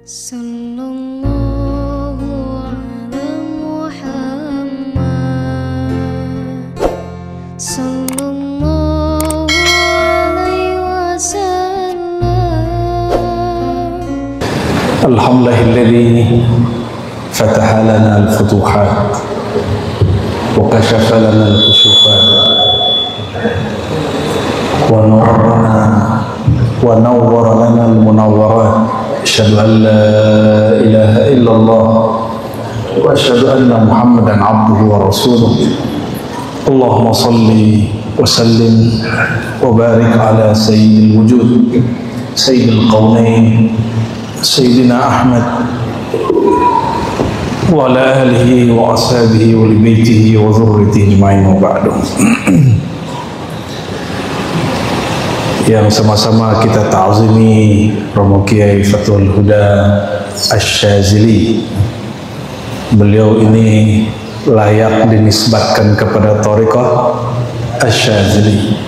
Sallallahu ala Muhammad Sallallahu alaihi wasallam. Alhamdulillahilladzi fataha lana al-futuhat wa kashafa lana al-kushufat wa nawwara lana al-munawwarat. Asyhadu an la ilaha illallah wa asyhadu anna Muhammadan abduhu wa rasuluh. Allahumma salli wa sallim wa barik ala sayyidil wujud sayyidil qawnain Sayyidina Ahmad wa ala alihi wa ashabihi wa libaitihi wa dhurriyyatihi ajma'in wa ba'du. Yang sama-sama kita ta'zimi Romo Kiai Fathul Huda Asy-Syadzili. Beliau ini layak dinisbatkan kepada thariqah Asy-Syadzili.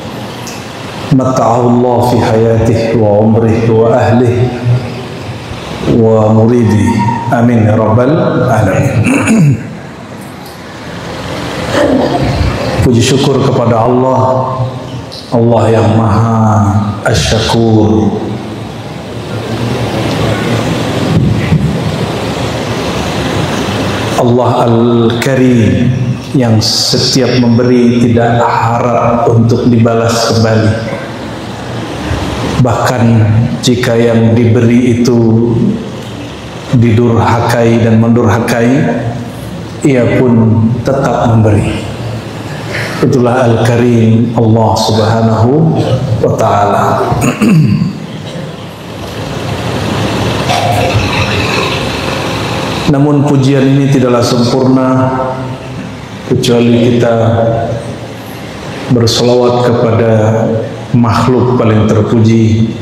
Mata'ahullah fi hayatihi wa umrihi wa ahlihi wa muridi, amin ya rabbal alamin. Puji syukur kepada Allah, Allah yang maha asyakur, Allah al-karim yang setiap memberi tidak harap untuk dibalas kembali. Bahkan jika yang diberi itu didurhakai dan mendurhakai, ia pun tetap memberi. Itulah Al-Karim Allah Subhanahu wa ta'ala. Namun pujian ini tidaklah sempurna kecuali kita berselawat kepada makhluk paling terpuji,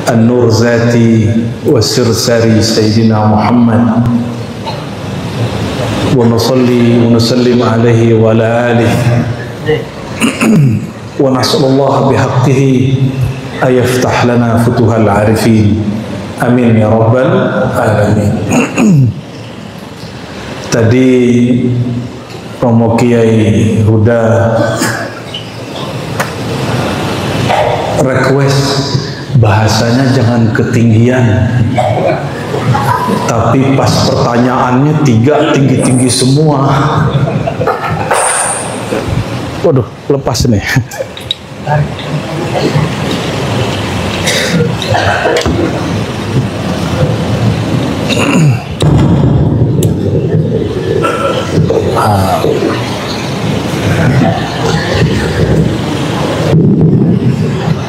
An-Nur Zati wa Sirsari Sayyidina Muhammad, wa nusalli wa nusallim alaihi wa ala alihi wa nas'alullah bihaqqihi ayaftah lana futuhal arifin, amin ya rabbal alamin. Tadi Romo Kiai Huda request bahasanya jangan ketinggian, tapi pas pertanyaannya tiga tinggi-tinggi semua. Waduh, lepas nih.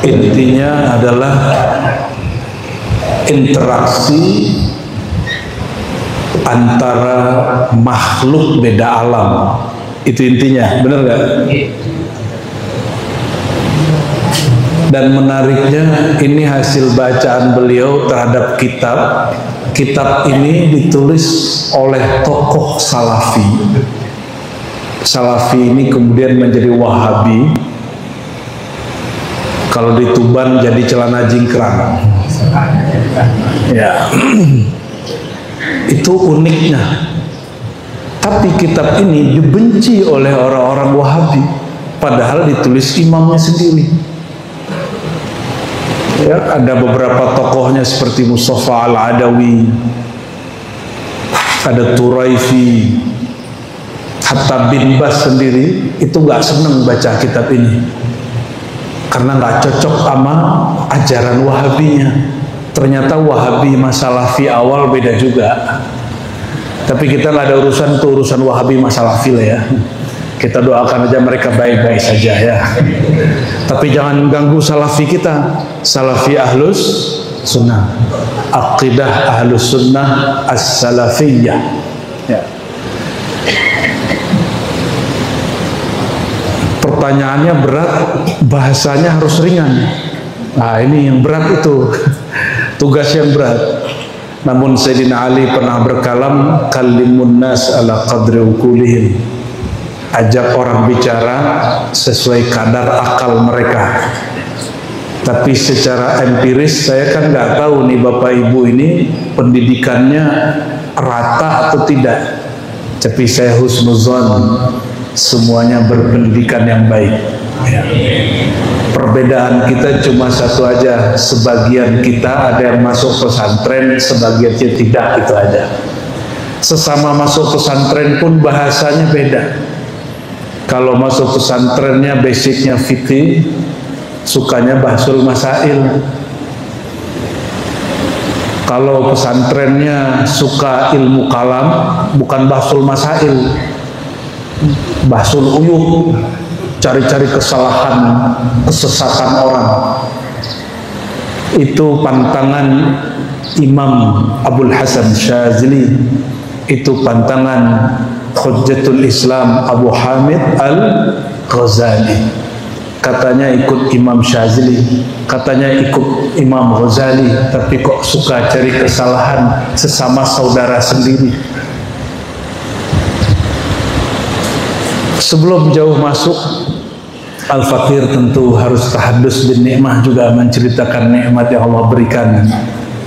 Intinya adalah interaksi antara makhluk beda alam. Itu intinya, benar gak? Dan menariknya ini hasil bacaan beliau terhadap kitab. Kitab ini ditulis oleh tokoh Salafi. Salafi ini kemudian menjadi Wahabi. Kalau di Tuban jadi celana jingkrang. Ya. Itu uniknya. Tapi kitab ini dibenci oleh orang-orang Wahabi, padahal ditulis imamnya sendiri. Ya, ada beberapa tokohnya seperti Mustafa Al-Adawi, ada Turaifi, hatta bin Bas sendiri itu nggak seneng baca kitab ini karena nggak cocok sama ajaran Wahabinya. Ternyata Wahabi Salafi awal beda juga. Tapi kita nggak ada urusan tuh, urusan Wahabi Salafi lah ya. Kita doakan aja mereka baik-baik saja ya. Tapi jangan ganggu Salafi kita. Salafi Ahlus Sunnah, Aqidah Ahlus Sunnah As-Salafiyah. Ya. Pertanyaannya berat, bahasanya harus ringan. Nah ini yang berat itu, tugas yang berat. Namun Sayyidina Ali pernah berkalam, kallimun nas ala qadri ukulihim. Ajak orang bicara sesuai kadar akal mereka. Tapi secara empiris saya kan nggak tahu nih Bapak Ibu ini pendidikannya rata atau tidak. Tapi saya husnuzon semuanya berpendidikan yang baik. Ya. Perbedaan kita cuma satu aja, sebagian kita ada yang masuk pesantren, sebagiannya tidak, itu aja. Sesama masuk pesantren pun bahasanya beda. Kalau masuk pesantrennya basicnya fikih, sukanya bahsul masail. Kalau pesantrennya suka ilmu kalam, bukan bahsul masail, bahsul uyuh, cari-cari kesalahan, kesesatan orang. Itu pantangan Imam Abul Hasan Syazili, itu pantangan Hujjatul Islam Abu Hamid Al-Ghazali. Katanya ikut Imam Syazili, katanya ikut Imam Ghazali, tapi kok suka cari kesalahan sesama saudara sendiri. Sebelum jauh masuk, Al-Faqir tentu harus tahadus bin nikmah, juga menceritakan nikmat yang Allah berikan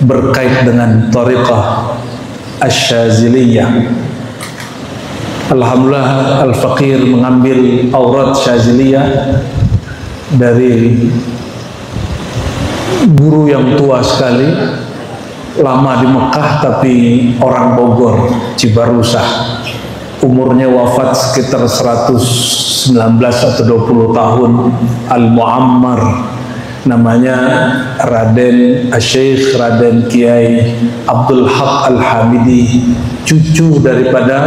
berkait dengan thariqah Asy-Syaziliyah. Alhamdulillah Al-Faqir mengambil aurat Syaziliyah dari guru yang tua sekali, lama di Mekah tapi orang Bogor, Cibarusah. Umurnya wafat sekitar 119 atau 20 tahun. Al-Muammar, namanya Raden Asy-Syaikh Raden Kiai Abdul Haq Al-Hamidi, cucu daripada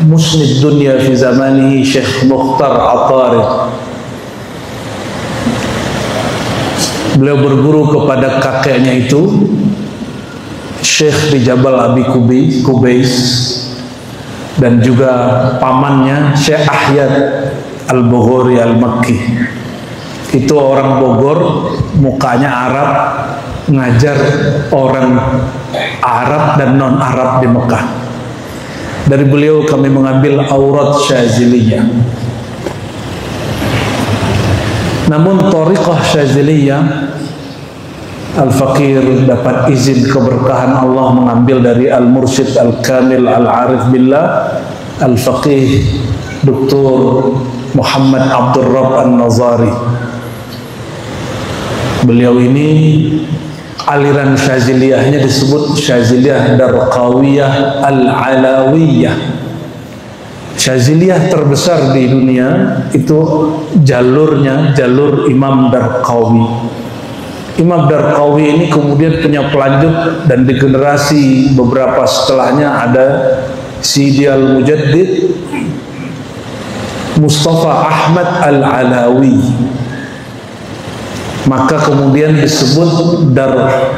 musnid dunia fi zamanihi Syekh Mukhtar Atarid. Beliau berguru kepada kakeknya itu Syekh di Jabal Abi Kubais, dan juga pamannya Syekh Ahyad Al-Bughori Al-Makki. Itu orang Bogor, mukanya Arab, ngajar orang Arab dan non-Arab di Mekah. Dari beliau kami mengambil aurat Syaziliyah. Namun thariqah Syaziliyah, Al-Faqir dapat izin keberkahan Allah mengambil dari Al-Mursyid Al-Kamil Al-Arif Billah Al-Faqih Dr. Muhammad Abdul Rabb An-Nazari. Beliau ini aliran Syaziliyahnya disebut Syaziliyah Darqawiyah Al-Alawiyah. Syaziliyah terbesar di dunia itu jalurnya jalur Imam Darqawi. Imam Darqawi ini kemudian punya pelanjut, dan di generasi beberapa setelahnya ada Sidi Al-Mujaddid Mustafa Ahmad Al-Alawi. Maka kemudian disebut Dar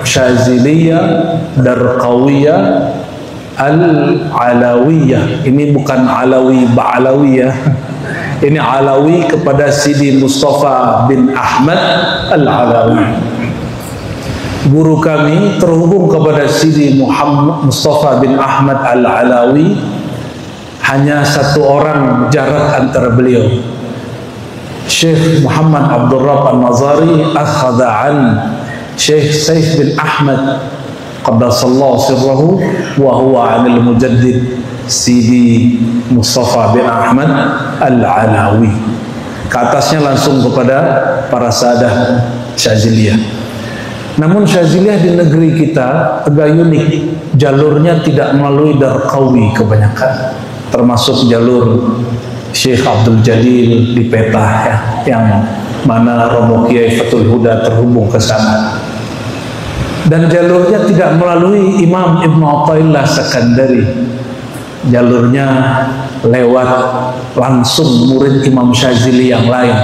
Syaziliyah Darqawiyah Al-Alawiyah. Ini bukan Alawi Ba'alawiyah. Ini Alawi kepada Sidi Mustafa bin Ahmad Al-Alawi. Guru kami terhubung kepada Sidi Muhammad Mustafa bin Ahmad Al-Alawi. Hanya satu orang jarak antara beliau. Syekh Muhammad Abdul Rabb An-Nazari akhadha an Syekh Saif bin Ahmad Qaddasallahu sirrahu wa huwa 'anil mujaddid Sidi Mustafa bin Ahmad Al-Alawi. Ke atasnya langsung kepada para sahadah Syaziliyah. Namun Syaziliyah di negeri kita agak unik. Jalurnya tidak melalui Darqawi kebanyakan, termasuk jalur Syekh Abdul Jalil di Petah, ya, yang mana Romo Kiai Fathul Huda terhubung ke sana. Dan jalurnya tidak melalui Imam Ibn Athaillah Sakandari. Jalurnya lewat langsung murid Imam Syazili yang lain.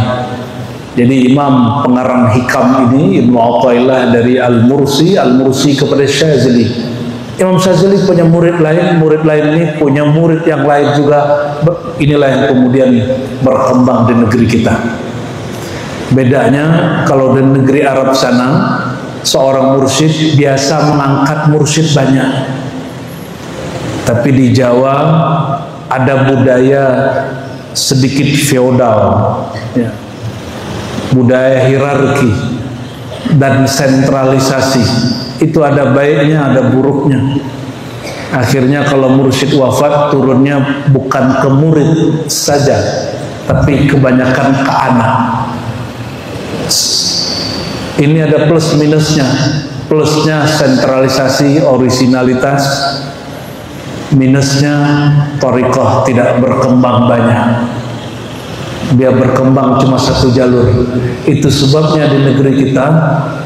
Jadi Imam pengarang hikam ini Ibn Athaillah dari Al-Mursi, Al-Mursi kepada Syazili. Imam Syazili punya murid lain ini punya murid yang lain juga. Inilah yang kemudian berkembang di negeri kita. Bedanya kalau di negeri Arab sana, seorang mursyid biasa mengangkat mursyid banyak. Tapi di Jawa ada budaya sedikit feodal, ya. Budaya hierarki. dan sentralisasi. Itu ada baiknya, ada buruknya. Akhirnya kalau mursyid wafat, turunnya bukan ke murid saja, tapi kebanyakan ke anak. Ini ada plus minusnya. Plusnya sentralisasi, originalitas. Minusnya thariqah tidak berkembang banyak. Dia berkembang cuma satu jalur. Itu sebabnya di negeri kita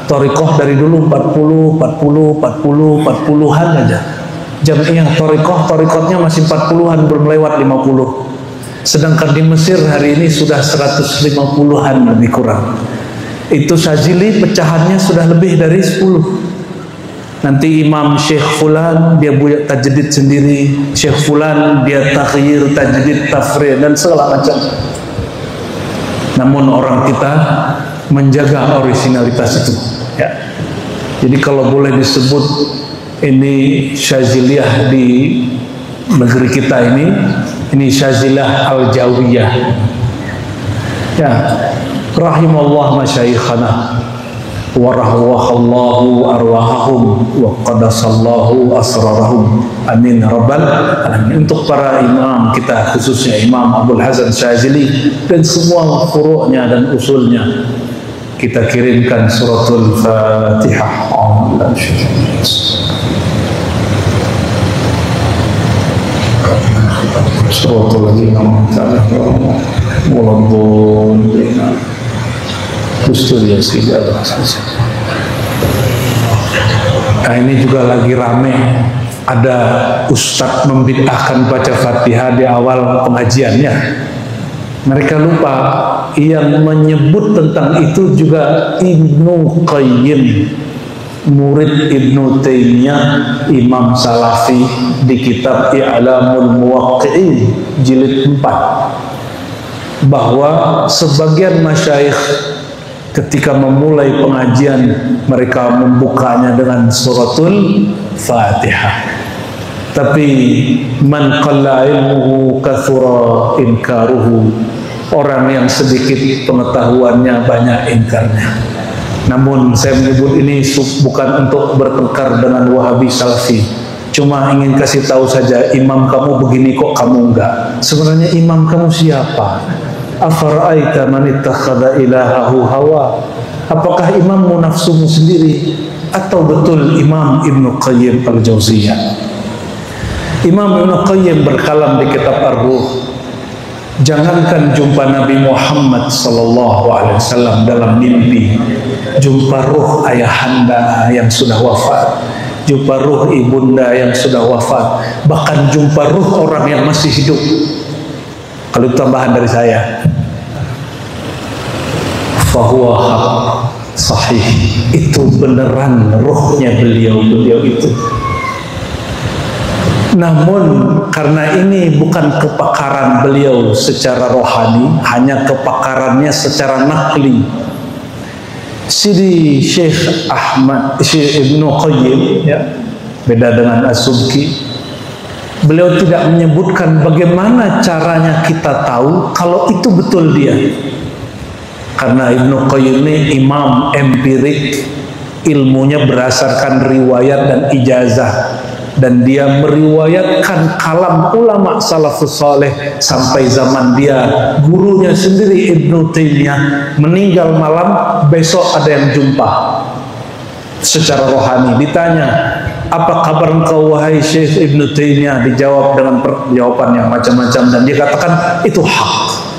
thariqah dari dulu 40-an aja. Jamiah thariqahnya masih 40-an, belum lewat 50. Sedangkan di Mesir hari ini sudah 150-an lebih kurang. Itu Syazili pecahannya sudah lebih dari 10. Nanti Imam Syekh Fulan dia buat tajdid sendiri, Syekh Fulan dia takhyir, tajdid, tafri' dan segala macam. Namun orang kita menjaga originalitas itu, ya. Jadi kalau boleh disebut ini Syaziliyah di negeri kita ini Syaziliyah Al-Jawiyah. Ya, rahimallah masyayikhana wa rahwahallahu arwahahum wa qadasallahu asrarahum, amin rabbal alamin. Untuk para imam kita, khususnya Imam Abdul Hasan Syazili dan semua furu'nya dan usulnya, kita kirimkan suratul Fatihah. Suratul ladzina an'amta alaihim waladdallin. Kustur ya Sidi Allah. Nah, ini juga lagi rame, ada ustadz membid'ahkan baca Fatihah di awal pengajiannya. Mereka lupa yang menyebut tentang itu juga Ibnu Qayyim, murid Ibnu Taimiyah, Imam Salafi, di kitab I'lamul Muwaqqi'in jilid 4, bahwa sebagian masyayikh ketika memulai pengajian mereka membukanya dengan suratul Fatihah. Tapi man qalla ilmuhu kathura inkaruhu, orang yang sedikit pengetahuannya banyak ingkarnya. Namun saya menyebut ini bukan untuk bertengkar dengan Wahabi Salafi, cuma ingin kasih tahu saja, imam kamu begini kok kamu enggak. Sebenarnya imam kamu siapa? Afara'aita man ittakhadha ilahahu hawa. Apakah imammu nafsumu sendiri atau betul Imam Ibnu Qayyim Al-Jauziyah? Imam Ibnu Qayyim berkalam di kitab Ar-Ruh, jangankan jumpa Nabi Muhammad SAW dalam mimpi, jumpa ruh ayahanda yang sudah wafat, jumpa ruh ibunda yang sudah wafat, bahkan jumpa ruh orang yang masih hidup. Kalau tambahan dari saya, fahuwa haq sahih, itu beneran ruhnya beliau itu. Namun karena ini bukan kepakaran beliau secara rohani, hanya kepakarannya secara nakli. Sidi Syekh Ibnu Qayyim, ya, beda dengan As-Subki, beliau tidak menyebutkan bagaimana caranya kita tahu kalau itu betul dia. Karena Ibnu Qayyim ini imam empirik, ilmunya berdasarkan riwayat dan ijazah, dan dia meriwayatkan kalam ulama salafus saleh sampai zaman dia. Gurunya sendiri Ibnu Taimiyah meninggal malam, besok ada yang jumpa secara rohani. Ditanya, apa kabar engkau wahai Syekh Ibnu Taimiyah? Dijawab dengan jawaban yang macam-macam, dan dia katakan itu hak.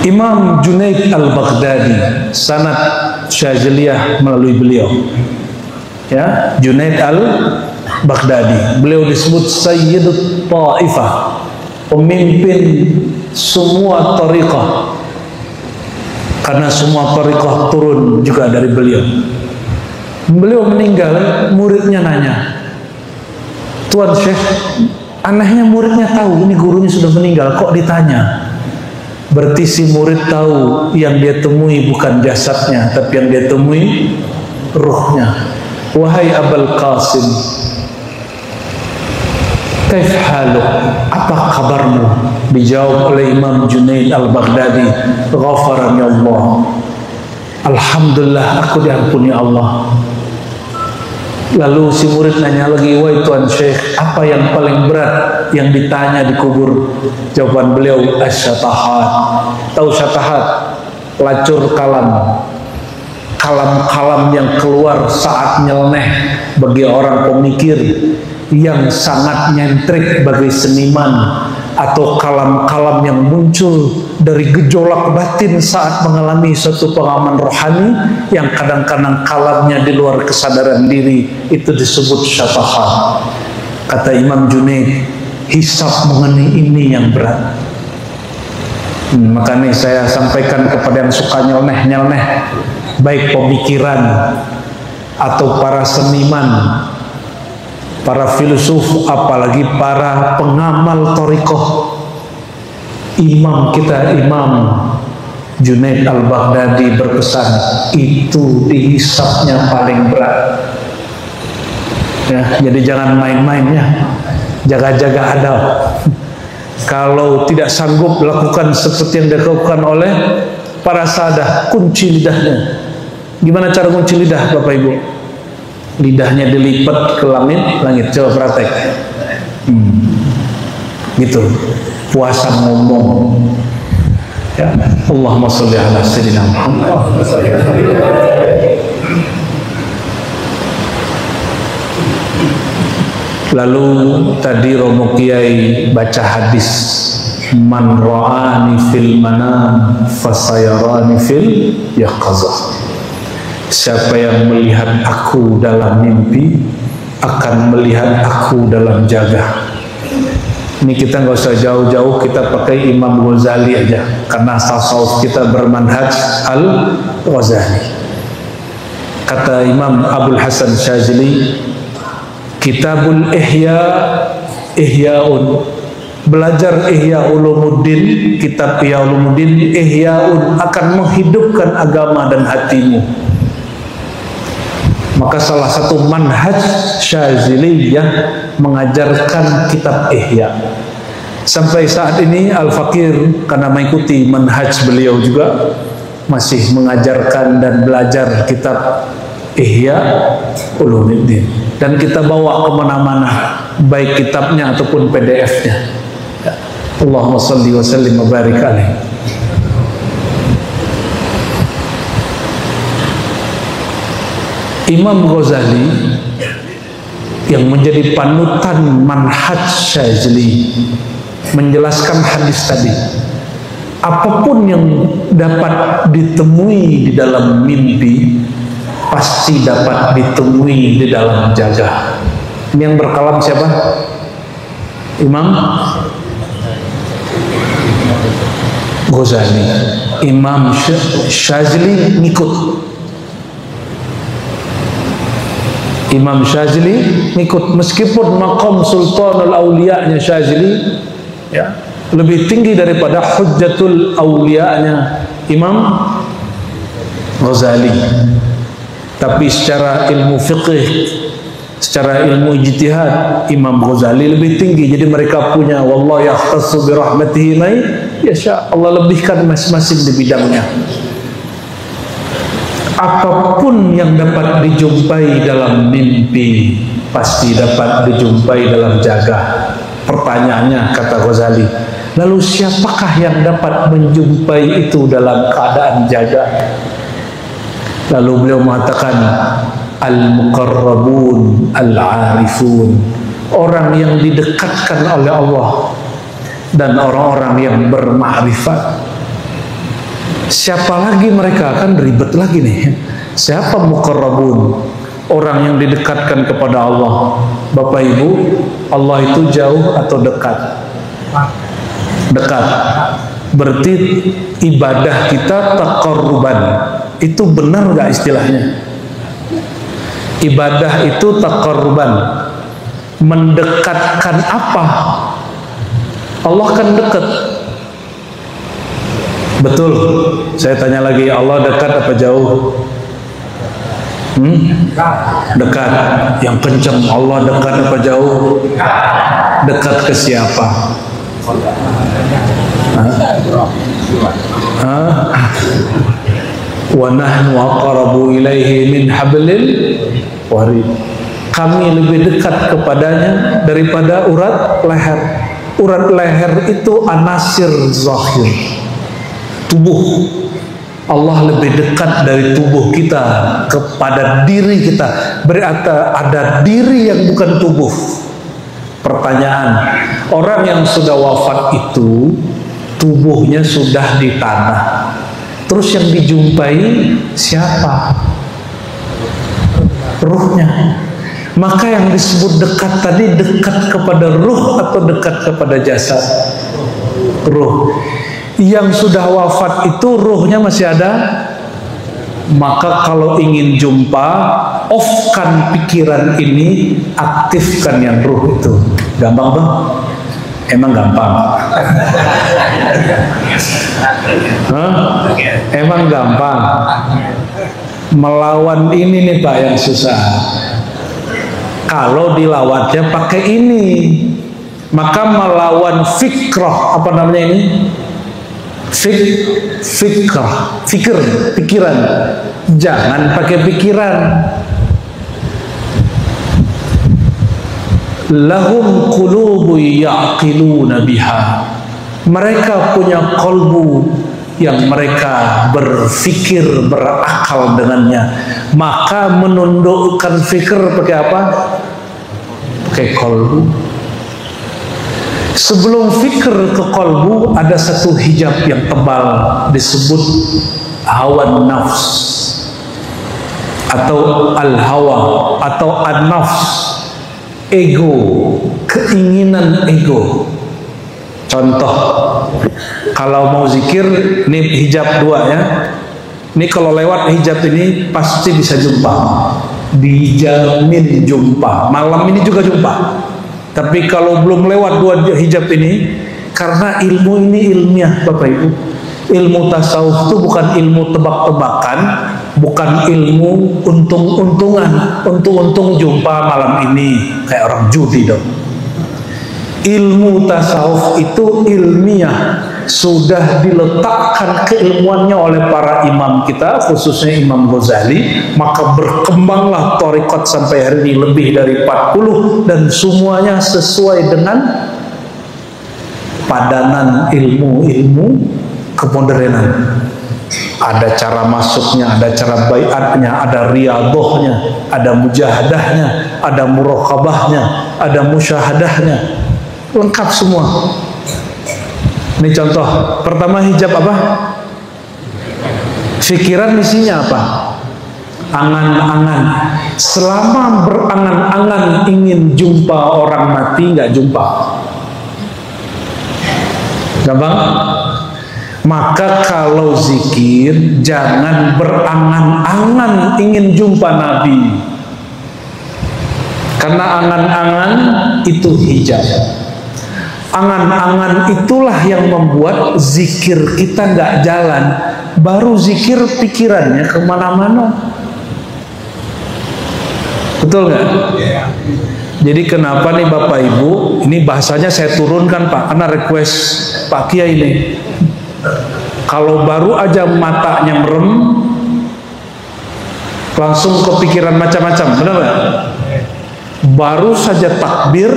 Imam Junaid Al-Baghdadi, sanad Syaziliyah melalui beliau, ya, Junaid Al-Baghdadi, beliau disebut Sayyidut Ta'ifah, pemimpin semua tariqah, karena semua tariqah turun juga dari beliau. Beliau meninggal, muridnya nanya, Tuan Syekh, anehnya muridnya tahu ini gurunya sudah meninggal, kok ditanya? Berarti si murid tahu yang dia temui bukan jasadnya, tapi yang dia temui ruhnya. Wahai Abul Qasim, kaif haluk, apa kabarmu? Dijawab oleh Imam Junaid Al-Baghdadi, ghafarani Allah, Alhamdulillah aku diampuni Allah. Lalu si murid nanya lagi, wahai Tuan Syekh, apa yang paling berat yang ditanya di kubur? Jawaban beliau, asyatahat. Tahu syatahat? Pelacur kalam. Kalam-kalam yang keluar saat nyeleneh bagi orang pemikir, yang sangat nyentrik bagi seniman, atau kalam-kalam yang muncul dari gejolak batin saat mengalami suatu pengalaman rohani yang kadang-kadang kalamnya di luar kesadaran diri, itu disebut syatahat. Kata Imam Junaid, hisab mengenai ini yang berat. Makanya saya sampaikan kepada yang suka nyeleneh-nyeleneh, baik pemikiran atau para seniman, para filsuf, apalagi para pengamal thariqah. Imam kita, Imam Junaid al-Baghdadi berpesan, itu dihisabnya paling berat. Ya, jadi jangan main-mainnya, jaga-jaga adab. Kalau tidak sanggup lakukan seperti yang dilakukan oleh para sahadah, kunci lidahnya. Gimana cara kunci lidah, Bapak Ibu? Lidahnya dilipat ke langit. Coba praktek. Gitu. Puasa ngomong. Ya. Allahumma sholli ala sayyidina Muhammad. Lalu tadi Romo Kiai baca hadis, man ra'ani fil manam fasayarani fil yaqazah. Siapa yang melihat aku dalam mimpi akan melihat aku dalam jaga. Ini kita nggak usah jauh-jauh, kita pakai Imam Ghazali aja, karena tasawuf kita bermanhaj Al-Ghazali. Kata Imam Abul Hasan Syazili, Kitabul Ihya, Ihyaun. Belajar Ihya Ulumuddin, kitab Ihya Ulumuddin, Ihyaun, akan menghidupkan agama dan hatimu. Maka salah satu manhaj Syaziliyah mengajarkan kitab Ihya. Sampai saat ini Al-Fakir, karena mengikuti manhaj beliau juga, masih mengajarkan dan belajar kitab Ihya Ulumuddin. Dan kita bawa kemana-mana, baik kitabnya ataupun PDF-nya. Allahumma salli wa sallim wa barik alaihi. Imam Ghazali yang menjadi panutan manhaj Syazili menjelaskan hadis tadi, apapun yang dapat ditemui di dalam mimpi pasti dapat ditemui di dalam jaga. Ini yang berkalam siapa? Imam Ghazali. Imam Syazili ngikut. Imam Syazili ngikut, meskipun maqam Sultanul Auliya-nya Syazili ya, lebih tinggi daripada Hujjatul Auliya-nya Imam Ghazali. Tapi secara ilmu fiqih, secara ilmu ijtihad, Imam Ghazali lebih tinggi. Jadi mereka punya wallahu yahtassu bi rahmatihi may yasha, Allah lebihkan masing-masing di bidangnya. Apapun yang dapat dijumpai dalam mimpi pasti dapat dijumpai dalam jaga. Pertanyaannya, kata Ghazali, lalu siapakah yang dapat menjumpai itu dalam keadaan jaga? Lalu beliau mengatakan, al-muqarrabun al-arifun, orang yang didekatkan oleh Allah dan orang-orang yang bermakrifat. Siapa lagi mereka? Kan ribet lagi nih. Siapa muqarrabun? Orang yang didekatkan kepada Allah. Bapak Ibu, Allah itu jauh atau dekat? Dekat. Berarti ibadah kita taqarruban. Itu benar nggak istilahnya? Ibadah itu taqarruban. Mendekatkan apa? Allah kan dekat. Betul. Saya tanya lagi, Allah dekat apa jauh? Dekat. Yang kencang, Allah dekat apa jauh? Dekat ke siapa? wa nahnu aqrabu ilaihi min hablil warid. Kami lebih dekat kepadanya daripada urat leher. Urat leher itu anasir zahir, tubuh. Allah lebih dekat dari tubuh kita kepada diri kita. Berarti ada diri yang bukan tubuh. Pertanyaan, orang yang sudah wafat itu tubuhnya sudah di tanah, terus yang dijumpai siapa? Ruhnya. Maka yang disebut dekat tadi dekat kepada ruh atau dekat kepada jasad? Ruh. Yang sudah wafat itu ruhnya masih ada. Maka kalau ingin jumpa, off-kan pikiran ini, aktifkan yang ruh itu. Gampang bang? Emang gampang? Hah? Emang gampang? Melawan ini nih Pak yang susah. Kalau dilawatnya pakai ini, maka melawan fikrah, apa namanya ini? Pikiran. Jangan pakai pikiran. Lahum qulubu ya'qiluna biha. Mereka punya kolbu yang mereka berfikir, berakal dengannya. Maka menundukkan fikir pakai apa? Pakai kolbu. Sebelum fikir ke kolbu ada satu hijab yang tebal disebut hawa nafs atau al-hawa atau an-nafs, ego, keinginan ego. Contoh, kalau mau zikir, ini hijab 2 ya. Ini kalau lewat hijab ini pasti bisa jumpa, dijamin jumpa. Malam ini juga jumpa. Tapi kalau belum lewat 2 hijab ini, karena ilmu ini ilmiah Bapak Ibu. Ilmu tasawuf itu bukan ilmu tebak-tebakan, bukan ilmu untung-untungan. Untung-untung jumpa malam ini, kayak orang judi dong. Ilmu tasawuf itu ilmiah, sudah diletakkan keilmuannya oleh para imam kita, khususnya Imam Ghazali. Maka berkembanglah thariqat sampai hari ini lebih dari 40, dan semuanya sesuai dengan padanan ilmu-ilmu kemodernan. Ada cara masuknya, ada cara baiatnya, ada riyadhahnya, ada mujahadahnya, ada muraqabahnya, ada musyahadahnya, lengkap semua. Ini contoh pertama, hijab apa? Pikiran isinya apa? Angan-angan. Selama berangan-angan ingin jumpa orang mati, nggak jumpa. Gampang? Maka kalau zikir jangan berangan-angan ingin jumpa Nabi, karena angan-angan itu hijab. Angan-angan itulah yang membuat zikir kita nggak jalan. Baru zikir pikirannya kemana-mana. Betul nggak? Jadi kenapa nih Bapak Ibu, ini bahasanya saya turunkan Pak, karena request Pak Kiai ini. Kalau baru aja matanya merem, langsung kepikiran macam-macam, benar nggak? Baru saja takbir,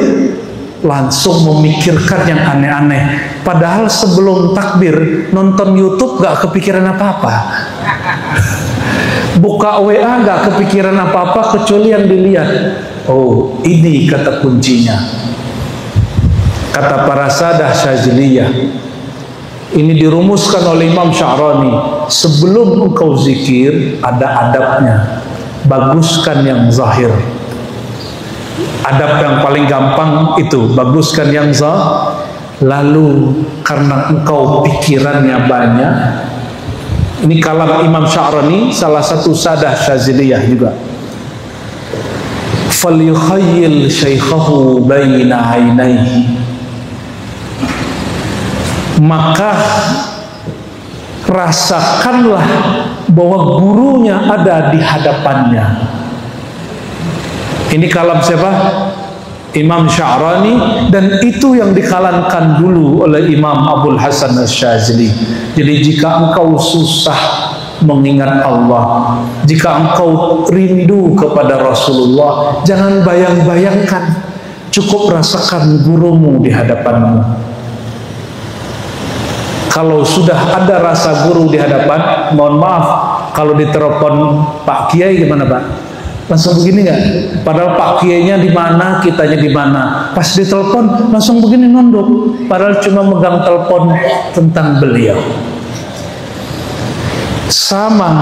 langsung memikirkan yang aneh-aneh. Padahal sebelum takbir nonton YouTube gak kepikiran apa-apa, buka WA gak kepikiran apa-apa kecuali yang dilihat. Oh, ini kata kuncinya. Kata para sadah Syaziliyah, ini dirumuskan oleh Imam Sya'rani. Sebelum engkau zikir ada adabnya. Baguskan yang zahir. Adab yang paling gampang itu baguskan yang zahir. Lalu karena engkau pikirannya banyak, ini kalam Imam Sya'rani, salah satu sadah Syaziliyah juga. Falyukhayyil syaikhahu baina ainaihi. Maka rasakanlah bahwa gurunya ada di hadapannya. Ini kalam siapa? Imam Sya'rani, dan itu yang dikalankan dulu oleh Imam Abul Hasan Asy-Syadzili. Jadi jika engkau susah mengingat Allah. Jika engkau rindu kepada Rasulullah, jangan bayang-bayangkan, cukup rasakan gurumu di hadapanmu. Kalau sudah ada rasa guru di hadapan, mohon maaf, kalau ditelepon Pak Kiai gimana Pak? Langsung begini nggak? Padahal Pak Kiainya di mana, kitanya di mana. Pas ditelepon langsung begini nunduk. Padahal cuma megang telepon tentang beliau. Sama,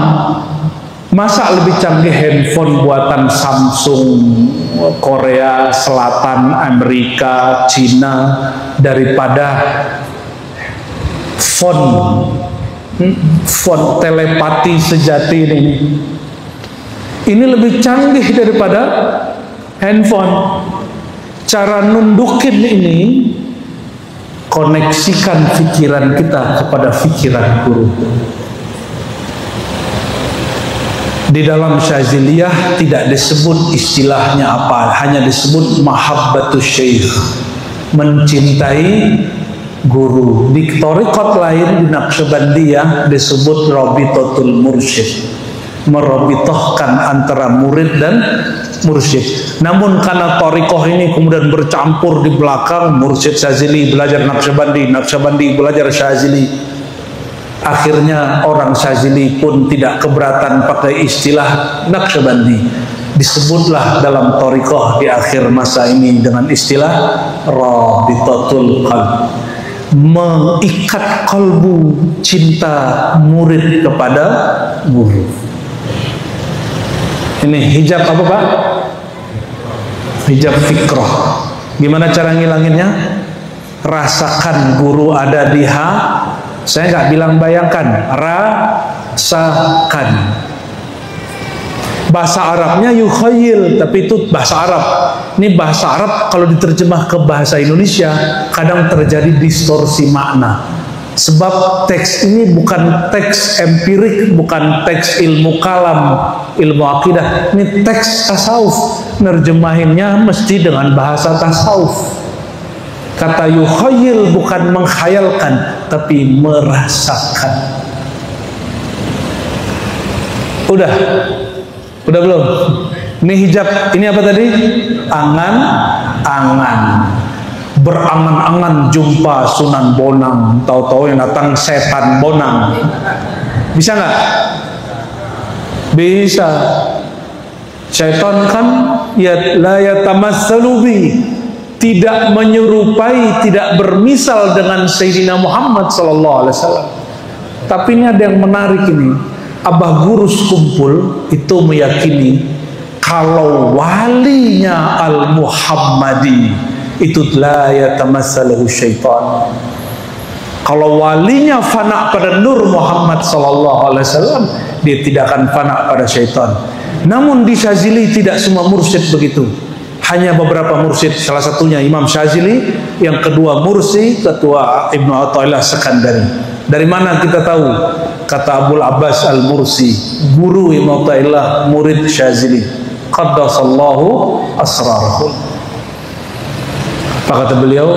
masa lebih canggih handphone buatan Samsung, Korea Selatan, Amerika, Cina daripada font telepati sejati ini. Ini lebih canggih daripada handphone. Cara nundukin ini, koneksikan pikiran kita kepada pikiran guru. Di dalam Syaziliyah tidak disebut istilahnya apa, hanya disebut mahabbatus syekh, mencintai guru. Di thariqat lain, di Naqsyabandiyah disebut rabitatul mursyid, merabitahkan antara murid dan mursyid. Namun karena thariqah ini kemudian bercampur di belakang, mursyid Syazili belajar Naqsyabandi, Naqsyabandi belajar Syazili, akhirnya orang Syazili pun tidak keberatan pakai istilah Naqsyabandi. Disebutlah dalam thariqah di akhir masa ini dengan istilah rabitatul qalb, mengikat kalbu, cinta murid kepada guru. Ini hijab apa Pak? Hijab fikrah. Gimana cara ngilanginnya? Rasakan guru ada di saya nggak bilang bayangkan, rasakan. Bahasa Arabnya yukhayil, tapi itu bahasa Arab. Ini bahasa Arab kalau diterjemah ke bahasa Indonesia kadang terjadi distorsi makna. Sebab teks ini bukan teks empirik, bukan teks ilmu kalam, ilmu akidah. Ini teks tasawuf. Nerjemahinnya mesti dengan bahasa tasawuf. Kata yukhayil bukan menghayalkan, tapi merasakan. Udah belum? Ini hijab, ini apa tadi? Angan-angan. Berangan-angan jumpa Sunan Bonang, tahu-tahu yang datang setan Bonang. Bisa nggak? Bisa. Setan kan ya la yatamassalu bi, tidak menyerupai, tidak bermisal dengan Sayyidina Muhammad sallallahu alaihi wasallam. Tapi ini ada yang menarik ini. Abah Gurus Kumpul itu meyakini kalau walinya Al-Muhammadi itu la yatamassalahu syaitan. Kalau walinya fana pada Nur Muhammad sallallahu alaihi wasallam, dia tidak akan fana pada syaitan. Namun di Syazili tidak semua mursyid begitu. Hanya beberapa mursyid, salah satunya Imam Syazili, yang kedua Mursi, ketua Ibnu Athaillah Sekandari. Dari mana kita tahu? Kata Abul Abbas Al-Mursi, guru Ibnu Athaillah, murid Syazili. Qaddasallahu asrarahu. Apa kata beliau?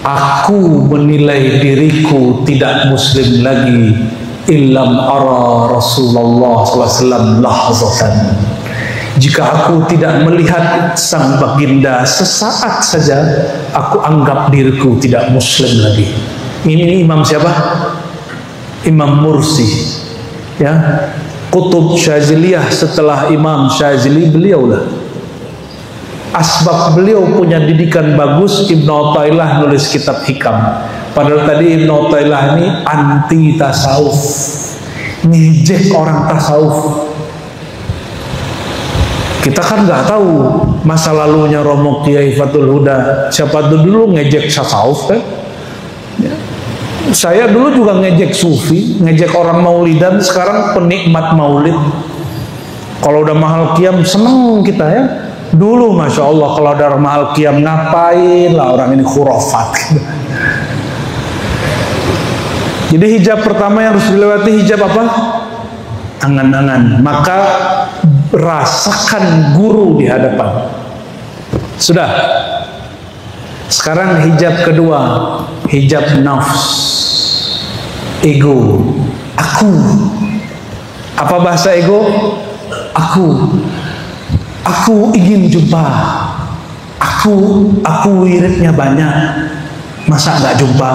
Aku menilai diriku tidak muslim lagi illam ara Rasulullah SAW lahzatan. Jika aku tidak melihat sang baginda sesaat saja, aku anggap diriku tidak muslim lagi. Ini imam siapa? Imam Mursi, ya, kutub Syaziliyah setelah Imam Syazili, beliaulah. Asbab beliau punya didikan bagus, Ibnu Athaillah nulis kitab hikam. Padahal tadi Ibnu Athaillah ini anti tasawuf, ngejek orang tasawuf. Kita kan nggak tahu masa lalunya Romo Kiai Fathul Huda. Siapa dulu ngejek tasawuf kan? Ya. Saya dulu juga ngejek sufi, ngejek orang maulidan. Sekarang penikmat maulid. Kalau udah mahal qiyam seneng kita ya. Dulu Masya Allah kalau ada mahal qiyam ngapain lah orang ini khurafat. Jadi hijab pertama yang harus dilewati hijab apa? Angan-angan. Maka rasakan guru di hadapan. Sudah. Sekarang hijab kedua, hijab nafs, ego. Aku. Apa bahasa ego? Aku ingin jumpa. Aku wiridnya banyak, masa nggak jumpa?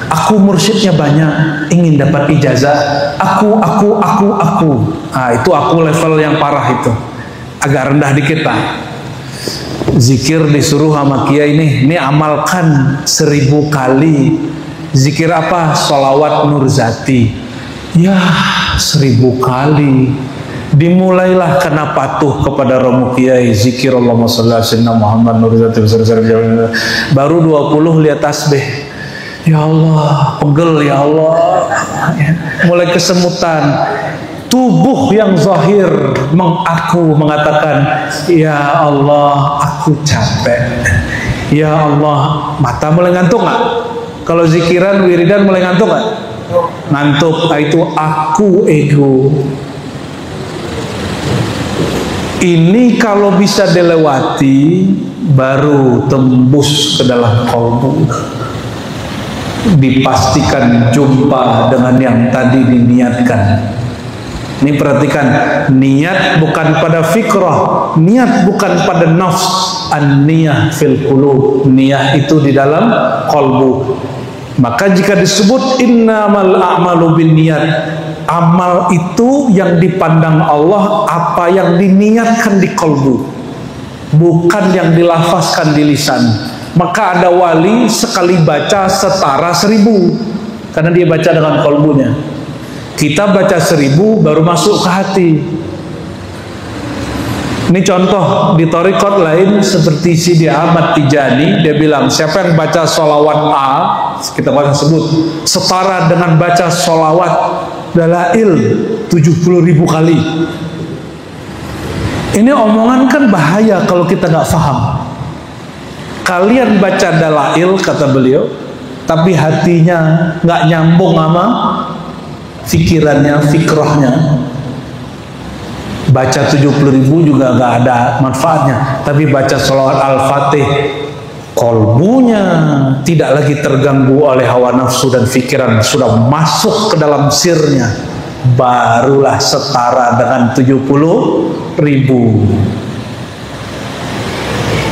Aku mursyidnya banyak, ingin dapat ijazah. Aku. Nah, itu aku level yang parah itu. Agak rendah dikit Pak. Zikir disuruh sama kiai ini amalkan 1000 kali. Zikir apa? Sholawat Nurzati. Ya 1000 kali. Dimulailah karena patuh kepada Romo Kiai, zikir Allahumma sholli ala sayyidina Muhammad Nurzati. Baru 20 lihat tasbih. Ya Allah, pegel ya Allah. Mulai kesemutan. Tubuh yang zahir mengatakan, ya Allah, aku capek. Ya Allah, mata mulai ngantuk nggak? Kalau zikiran, wiridan mulai ngantuk nggak? Ngantuk. Nah, itu aku ego. Ini kalau bisa dilewati, baru tembus ke dalam kalbu. Dipastikan jumpa dengan yang tadi diniatkan. Ini perhatikan, niat bukan pada fikrah, niat bukan pada nafs, an-niyah fil qulub, niat itu di dalam kalbu. Maka jika disebut innamal a'malu binniyat, amal itu yang dipandang Allah apa yang diniatkan di kalbu, bukan yang dilafazkan di lisan. Maka ada wali sekali baca setara 1000 karena dia baca dengan kalbunya. Kita baca 1000 baru masuk ke hati. Ini contoh di thariqat lain seperti Sidi Ahmad Tijani, dia bilang siapa yang baca sholawat A, kita bahkan sebut setara dengan baca sholawat dalail 70.000 kali. Ini omongan kan bahaya kalau kita nggak paham. Kalian baca dalail kata beliau, tapi hatinya nggak nyambung sama pikirannya, fikrahnya. Baca 70.000 juga nggak ada manfaatnya. Tapi baca sholawat Al-Fatih, kolbunya tidak lagi terganggu oleh hawa nafsu dan pikiran, sudah masuk ke dalam sirnya, barulah setara dengan 70.000.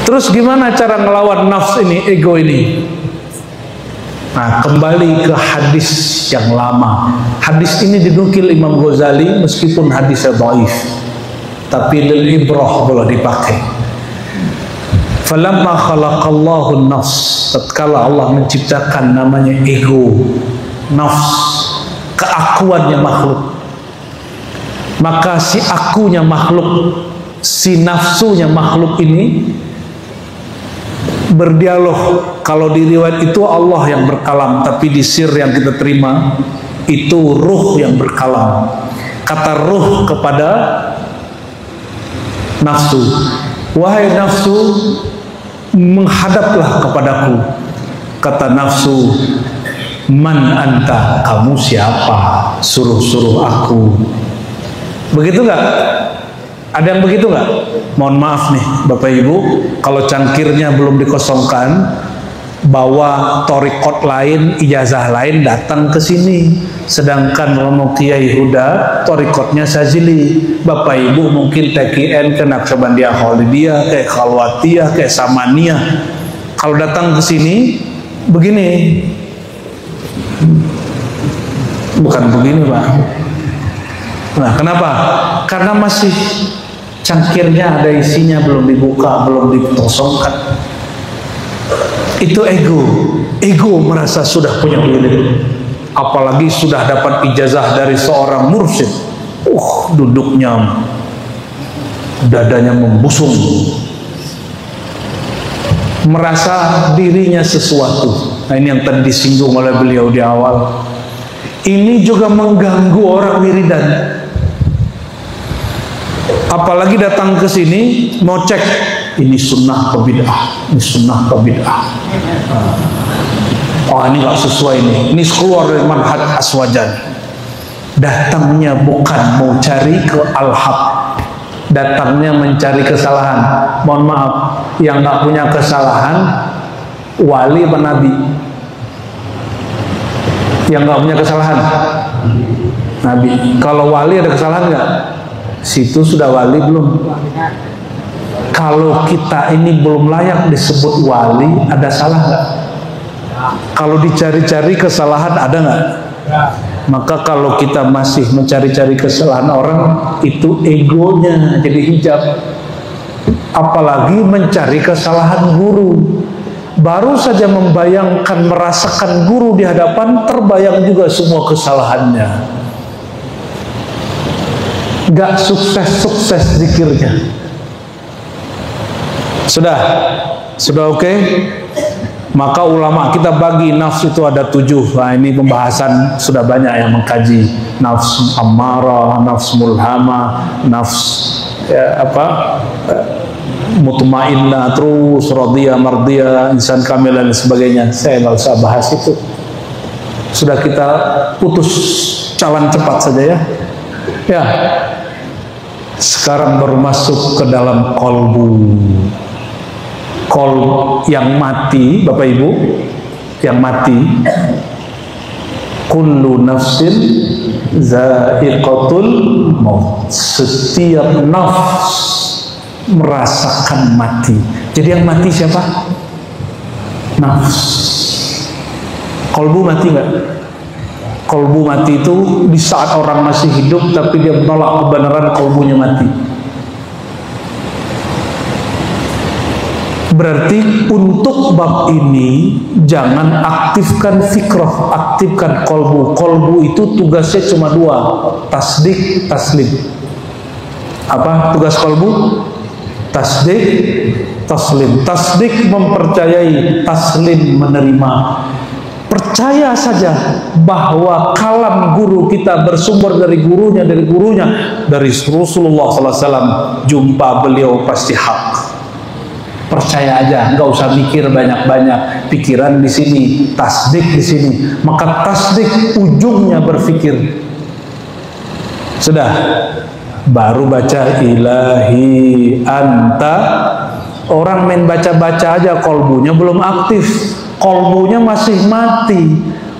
Terus gimana cara ngelawan nafs ini, ego ini? Nah, kembali ke hadis yang lama. Hadis ini dinukil Imam Ghazali meskipun hadisnya dhaif, tapi lil ibrah boleh dipakai. Falamma khalaqallahu an-nafs, tatkala Allah menciptakan namanya ego, nafs, keakuannya makhluk, maka si akunya makhluk, si nafsunya makhluk ini berdialog. Kalau di riwayat itu Allah yang berkalam, tapi di sir yang kita terima itu ruh yang berkalam. Kata ruh kepada nafsu, wahai nafsu, menghadaplah kepadaku. Kata nafsu, man anta, kamu siapa? Suruh-suruh aku. Begitu nggak? Ada yang begitu nggak? Mohon maaf nih Bapak Ibu, kalau cangkirnya belum dikosongkan, bawa thariqat lain, ijazah lain datang ke sini. Sedangkan Romo Kiai Huda thariqatnya Sazili. Bapak Ibu mungkin TKN ke Naqsyabandiyah Khalidiyah, kayak Khalwatiyah, kayak Samaniyah. Kalau datang ke sini begini. Bukan begini, Pak. Nah, kenapa? Karena masih cangkirnya ada isinya, belum dibuka, belum dikosongkan. Itu ego. Ego merasa sudah punya wirid, apalagi sudah dapat ijazah dari seorang mursyid. Duduknya, dadanya membusung, merasa dirinya sesuatu. Nah, ini yang tadi disinggung oleh beliau di awal. Ini juga mengganggu orang wiridan. Apalagi datang ke sini mau cek ini sunnah ke bid'ah, ini sunnah ke bid'ah. Oh, ini nggak sesuai ini keluar dari manhaj Aswajan. Datangnya bukan mau cari ke al-haq, datangnya mencari kesalahan. Mohon maaf, yang nggak punya kesalahan wali apa nabi? Yang nggak punya kesalahan Nabi. Kalau wali ada kesalahan nggak? Situ sudah wali belum? Kalau kita ini belum layak disebut wali, ada salah nggak? Kalau dicari-cari kesalahan ada nggak? Maka kalau kita masih mencari-cari kesalahan orang, itu egonya jadi hijab. Apalagi mencari kesalahan guru. Baru saja membayangkan, merasakan guru di hadapan, terbayang juga semua kesalahannya. Gak sukses-sukses zikirnya. Sudah oke? Maka ulama kita bagi nafsu itu ada 7. Nah, ini pembahasan sudah banyak yang mengkaji nafsu ammarah, nafsu mulhamah, nafsu mutmainnah, terus radiyah, mardiyah, insan kamil dan sebagainya. Saya nggak usah bahas itu. Sudah kita putus jalan cepat saja ya. Ya. Sekarang baru masuk ke dalam kolbu. Kolbu yang mati, Bapak Ibu, yang mati. Kullu nafsin za'iqatul maut. Setiap nafs merasakan mati. Jadi yang mati siapa? Nafs. Kolbu mati nggak? Kolbu mati itu di saat orang masih hidup tapi dia menolak kebenaran, kolbunya mati. Berarti untuk bab ini jangan aktifkan fikrah, aktifkan kolbu. Kolbu itu tugasnya cuma 2, tasdik, taslim. Apa tugas kolbu? Tasdik, taslim. Tasdik mempercayai, taslim menerima. Percaya saja bahwa kalam guru kita bersumber dari gurunya, dari Rasulullah SAW. Jumpa beliau pasti hak. Percaya aja, nggak usah mikir banyak-banyak. Pikiran di sini, tasdik di sini. Maka tasdik ujungnya berpikir. Sudah, baru baca ilahi anta. Orang main baca-baca aja, kolbunya belum aktif. Kolbunya masih mati,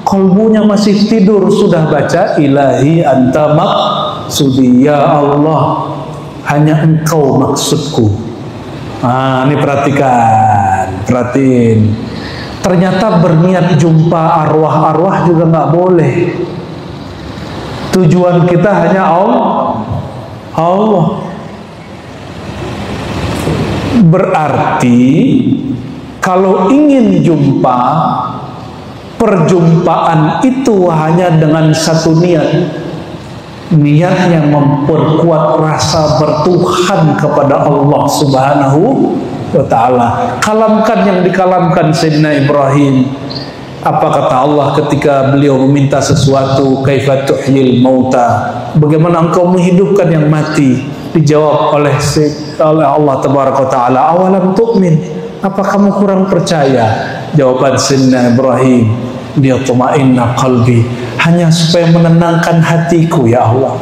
kolbunya masih tidur. Sudah baca ilahi anta maksudi, ya Allah, hanya engkau maksudku. Nah, ini perhatiin. Ternyata berniat jumpa arwah-arwah juga nggak boleh. Tujuan kita hanya Allah. Berarti kalau ingin jumpa, perjumpaan itu hanya dengan satu niat. Niatnya memperkuat rasa bertuhan kepada Allah Subhanahu wa ta'ala. Kalamkan yang dikalamkan Sayyidina Ibrahim. Apa kata Allah ketika beliau meminta sesuatu? Kaifa tuhyil mauta, bagaimana engkau menghidupkan yang mati? Dijawab oleh Allah Tabaraka wa ta'ala, awalam tu'min, apa kamu kurang percaya? Jawaban Sayyidina Ibrahim, liyatma'inna qalbi, hanya supaya menenangkan hatiku ya Allah.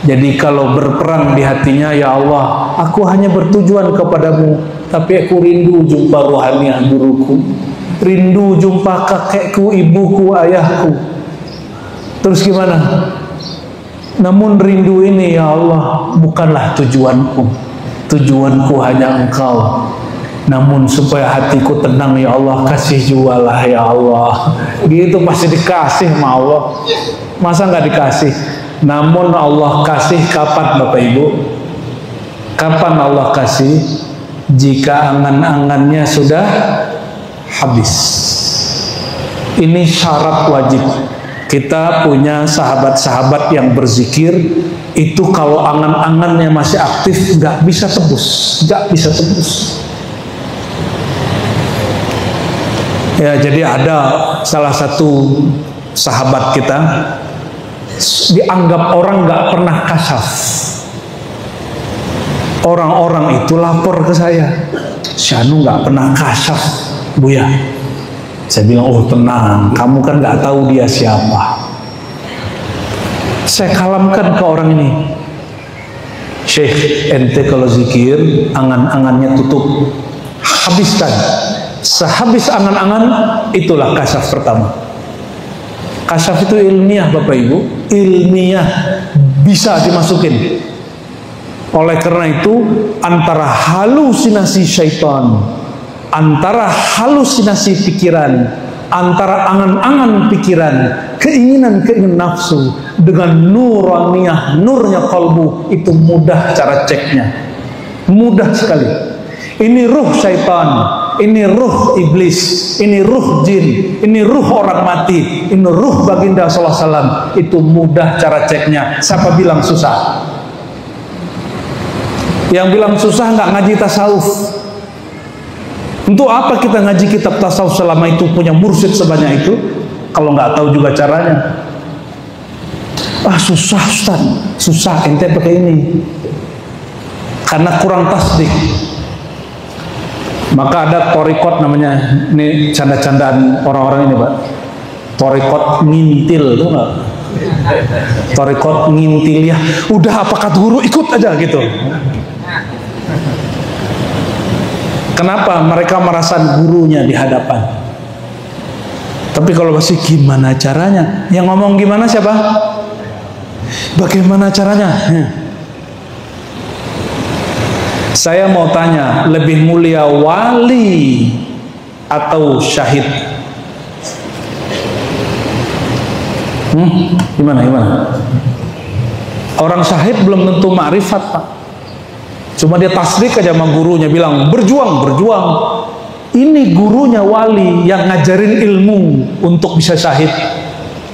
Jadi kalau berperang di hatinya, ya Allah, aku hanya bertujuan kepadamu, tapi aku rindu jumpa ruhaniah guruku, rindu jumpa kakekku, ibuku, ayahku. Terus gimana? Namun rindu ini ya Allah bukanlah tujuanku. Tujuanku hanya engkau. Namun supaya hatiku tenang ya Allah, kasih jualah ya Allah. Gitu pasti dikasih sama Allah. Masa nggak dikasih? Namun Allah kasih kapan Bapak Ibu? Kapan Allah kasih? Jika angan-angannya sudah habis. Ini syarat wajib. Kita punya sahabat-sahabat yang berzikir, itu kalau angan-angannya masih aktif nggak bisa tebus, nggak bisa tebus. Ya, jadi ada salah satu sahabat kita dianggap orang nggak pernah kasyaf. Orang-orang itu lapor ke saya, Syanu nggak pernah kasyaf, Buya. Saya bilang, oh tenang, kamu kan nggak tahu dia siapa. Saya kalamkan ke orang ini, Syekh, ente kalau zikir, angan-angannya tutup, habiskan. Sehabis angan-angan, itulah kasyaf pertama. Kasyaf itu ilmiah Bapak Ibu, ilmiah, bisa dimasukin. Oleh karena itu, antara halusinasi syaitan, antara halusinasi pikiran, antara angan-angan pikiran, keinginan-keinginan nafsu dengan nuraniyah, nurnya kalbu, itu mudah cara ceknya, mudah sekali. Ini ruh syaitan, ini ruh iblis, ini ruh jin, ini ruh orang mati, ini ruh baginda sallallahu alaihi wasallam. Itu mudah cara ceknya. Siapa bilang susah? Yang bilang susah nggak ngaji tasawuf. Untuk apa kita ngaji kitab tasawuf selama itu punya mursyid sebanyak itu, kalau nggak tahu juga caranya? Ah susah Ustaz, susah, ente pakai ini karena kurang tasdik. Maka ada torikot namanya, ini canda-candaan orang-orang ini Pak, torikot ngintil, tuh nggak? Torikot ngintil ya, udah apa kata guru ikut aja gitu. Kenapa? Mereka merasa gurunya di hadapan. Tapi kalau masih gimana caranya? Yang ngomong gimana siapa? Bagaimana caranya? Saya mau tanya, lebih mulia wali atau syahid? Gimana? Orang syahid belum tentu ma'rifat Pak. Cuma dia tasdik aja sama gurunya, bilang berjuang. Ini gurunya wali yang ngajarin ilmu untuk bisa syahid.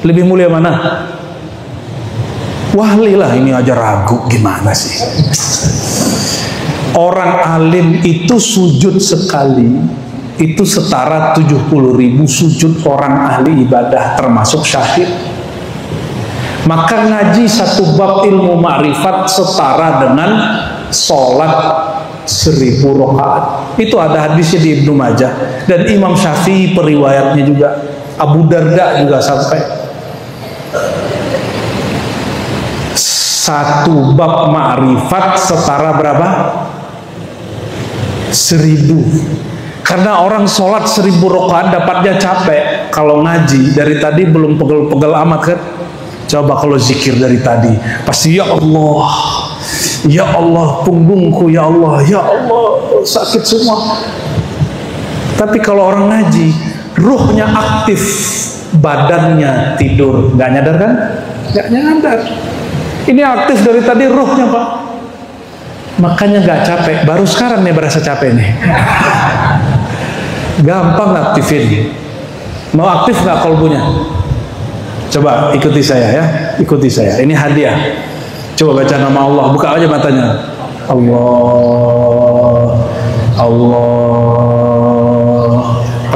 Lebih mulia mana? Wali lah, ini aja ragu, gimana sih? Orang alim itu sujud sekali, itu setara 70.000 sujud orang ahli ibadah termasuk syahid. Maka ngaji satu bab ilmu ma'rifat setara dengan sholat 1000 rakaat. Itu ada hadisnya di Ibnu Majah, dan Imam Syafi'i periwayatnya juga, Abu Darda juga sampai. Satu bab ma'rifat setara berapa? 1000. Karena orang sholat 1000 rakaat dapatnya capek. Kalau ngaji dari tadi belum pegel-pegel amat kan? Coba kalau zikir dari tadi, pasti ya Allah, ya Allah punggungku, ya Allah sakit semua. Tapi kalau orang ngaji, ruhnya aktif, badannya tidur, nggak nyadar kan? Nggak nyadar. Ini aktif dari tadi ruhnya Pak. Makanya nggak capek. Baru sekarang nih berasa capek nih. Gampang aktifin. Mau aktif nggak kalbunya? Coba ikuti saya ya, ikuti saya. Ini hadiah. Coba baca nama Allah, buka aja matanya. Allah,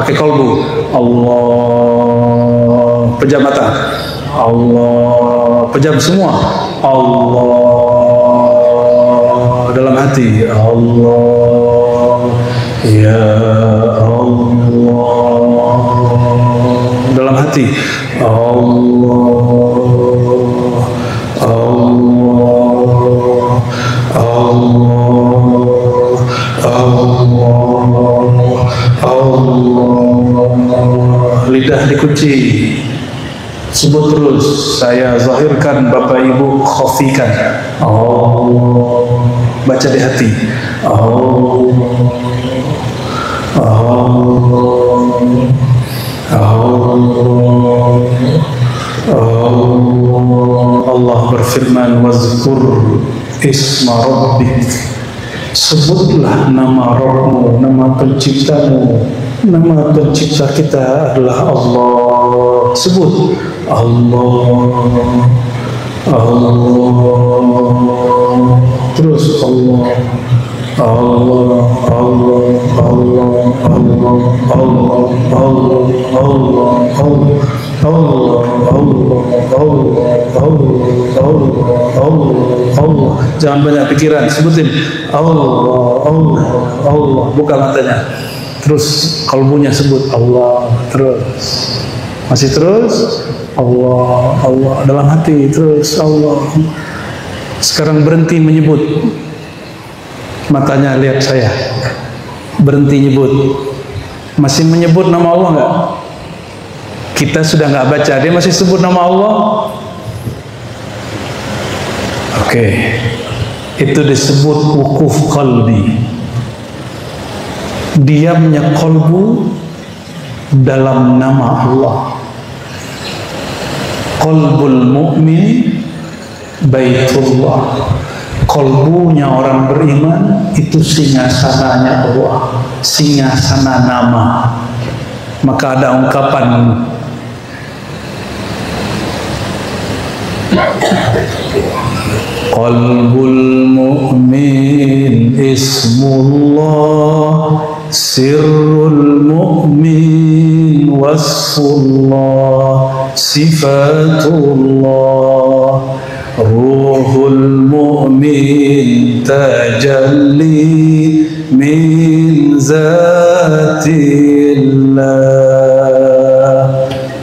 pakai kalbu. Allah, pejam mata. Allah, pejam semua. Allah, dalam hati. Allah, ya Allah, dalam hati. Lidah dikunci, sebut terus. Saya zahirkan, Bapak Ibu khafikan. Baca di hati. Allah berfirman, wazkur isma rabbik, sebutlah nama Rabbmu, nama penciptamu. Nama pencipta kita adalah Allah. Sebut Allah, terus Allah, jangan banyak pikiran, sebutin Allah, buka matanya, terus kalbunya sebut Allah, terus masih terus Allah dalam hati, terus Allah. Sekarang berhenti menyebut, matanya lihat saya, berhenti nyebut. Masih menyebut nama Allah enggak? Kita sudah nggak baca, dia masih sebut nama Allah. Oke, itu disebut wukuf qalbi. Diamnya qalbu dalam nama Allah. Qalbul mu'min baitullah. Qalbunya orang beriman itu singgasananya Allah, singgasana nama. Maka ada ungkapan Qalbul mu'min ismullah, sirrul mu'min wasfullah, sifatullah, ruhul mu'min tajalli min zatillah.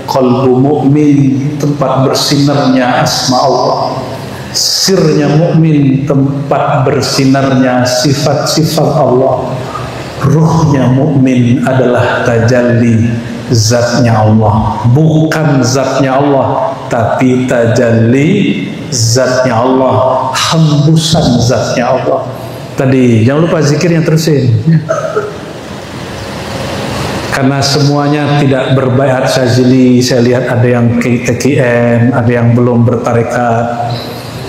Qalbu mu'min tempat bersinarnya asma Allah, sirnya mukmin tempat bersinarnya sifat-sifat Allah, ruhnya mukmin adalah tajalli zatnya Allah, bukan zatnya Allah tapi tajalli zatnya Allah, hembusan zatnya Allah. Tadi jangan lupa zikirnya terusin, karena semuanya tidak berbaiat syazili. Saya lihat ada yang TKN, ada yang belum bertarekat.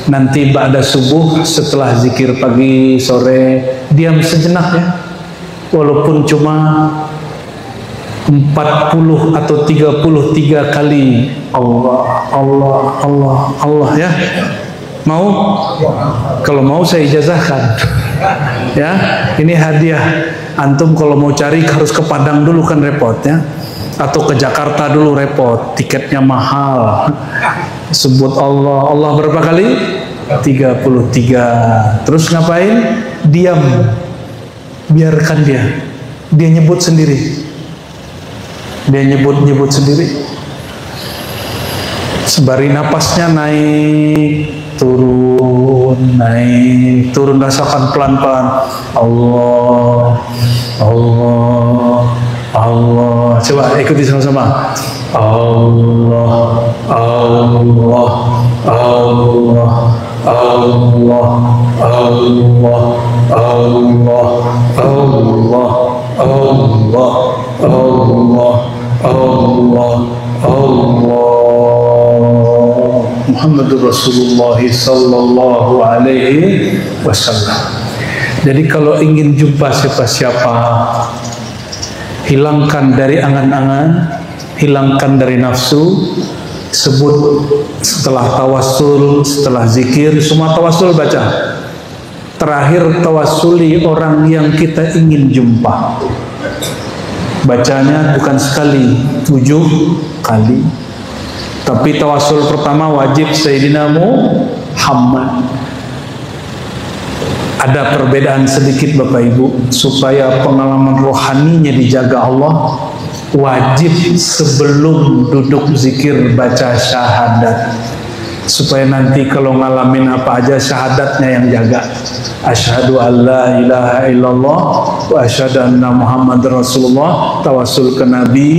Nanti ba'da subuh setelah zikir pagi sore diam sejenak ya, walaupun cuma 40 atau 33 kali Allah Allah Allah Allah ya. Mau? Kalau mau saya ijazahkan ya. Ini hadiah. Antum kalau mau cari harus ke Padang dulu kan repot ya, atau ke Jakarta dulu repot, tiketnya mahal. Sebut Allah, Allah berapa kali? 33. Terus ngapain? Diam, biarkan dia nyebut sendiri, dia nyebut sendiri. Sebari napasnya naik turun, rasakan pelan-pelan. Allah Allah Allah. Coba ikuti sama-sama. Allah Allah Allah Allah Allah Allah Allah Allah Allah Allah Allah. Muhammadur Rasulullah sallallahu alaihi wasallam. Jadi kalau ingin jumpa siapa-siapa, hilangkan dari angan-angan, hilangkan dari nafsu, sebut setelah tawassul, setelah zikir, semua tawassul baca. Terakhir tawassuli orang yang kita ingin jumpa. Bacanya bukan sekali, 7 kali. Tapi tawassul pertama wajib Sayyidina Muhammad. Ada perbedaan sedikit Bapak Ibu, supaya pengalaman rohaninya dijaga Allah, wajib sebelum duduk zikir baca syahadat, supaya nanti kalau ngalamin apa aja syahadatnya yang jaga. Asyhadu an la ilaha illallah wa asyhadu anna Muhammad Rasulullah. Tawasul ke Nabi,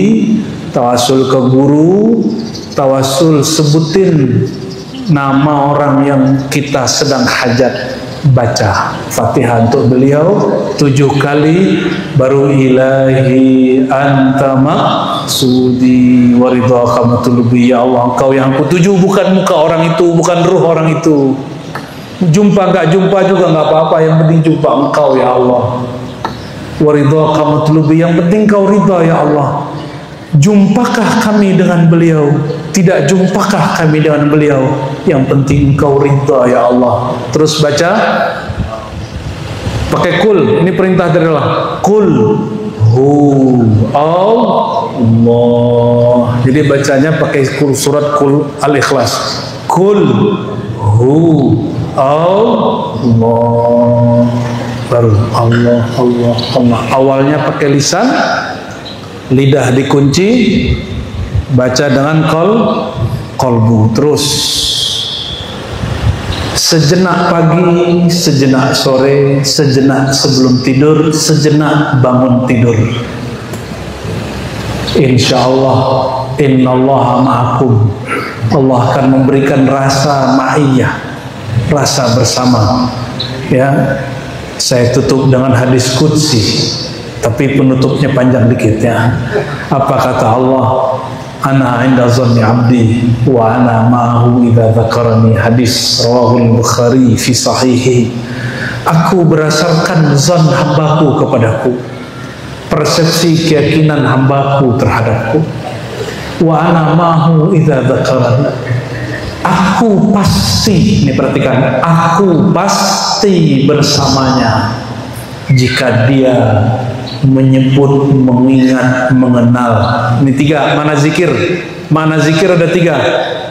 tawasul ke guru, tawasul sebutin nama orang yang kita sedang hajat, baca Fatihah untuk beliau 7 kali, baru ilahi anta maqsudi wa ridhaka matlubi. Ya Allah, engkau yang aku tuju, bukan muka orang itu, bukan ruh orang itu. Jumpa nggak jumpa juga nggak apa-apa, yang penting jumpa engkau ya Allah. Wa ridhaka matlubi, yang penting kau ridha ya Allah. Jumpakah kami dengan beliau, tidak jumpakah kami dengan beliau, yang penting engkau ridha ya Allah. Terus baca pakai kul, ini perintah dari Allah. Kul hu Allah. Jadi bacanya pakai surat kul al-ikhlas. Kul hu Allah. Baru Allah Allah Allah. Awalnya pakai lisan, lidah dikunci, baca dengan kolbu. Terus sejenak pagi, sejenak sore, sejenak sebelum tidur, sejenak bangun tidur. Insya Allah innallaha ma'akum. Allah akan memberikan rasa ma'iyah, rasa bersama. Ya, saya tutup dengan hadis qudsi, tapi penutupnya panjang dikit ya. Apa kata Allah? Ana 'inda dhanni 'abdi wa ana ma'ahu idza dzakarani. Hadis rawahul Bukhari fi sahihi. Aku berdasarkan zon hambaku kepadaku, persepsi keyakinan hambaku terhadapku. Wa ana ma'ahu idza dzakarani. Aku pasti, ini perhatikan, aku pasti bersamanya jika dia menyebut, mengingat, mengenal. Ini tiga, mana zikir? Mana zikir ada tiga: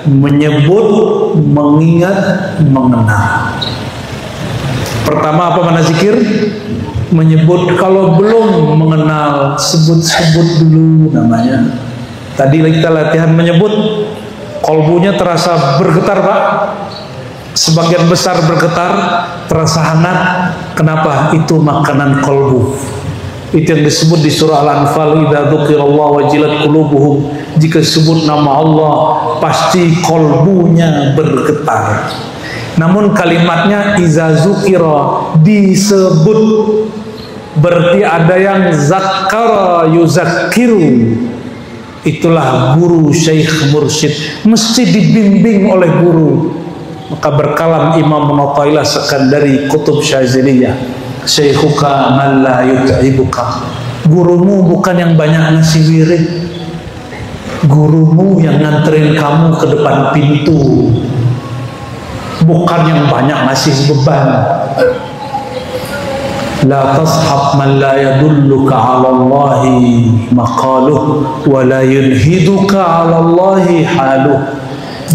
menyebut, mengingat, mengenal. Pertama apa mana zikir? Menyebut. Kalau belum mengenal, sebut-sebut dulu namanya. Tadi kita latihan menyebut, kolbunya terasa bergetar Pak, sebagian besar bergetar, terasa hangat. Kenapa? Itu makanan kolbu. Itu yang disebut di surah Al-Anfal, idza dzukirallahu wajilat qulubuhum. Jika disebut nama Allah, pasti kolbunya bergetar. Namun kalimatnya iza zukira, disebut, berarti ada yang zakara yuzakiru. Itulah guru, syekh, mursyid, mesti dibimbing oleh guru. Maka berkalam Imam Mu'ta'ilah Sekandari Kutub Syaziliyah, syekhuka man la yut'ibuka. Gurumu bukan yang banyak ngasih wirid, gurumu yang nganterin kamu ke depan pintu, bukan yang banyak ngasih beban. La tashab man la yadulluka 'ala Allahi maqaluh wa la yunhiduka 'ala Allahi haluh.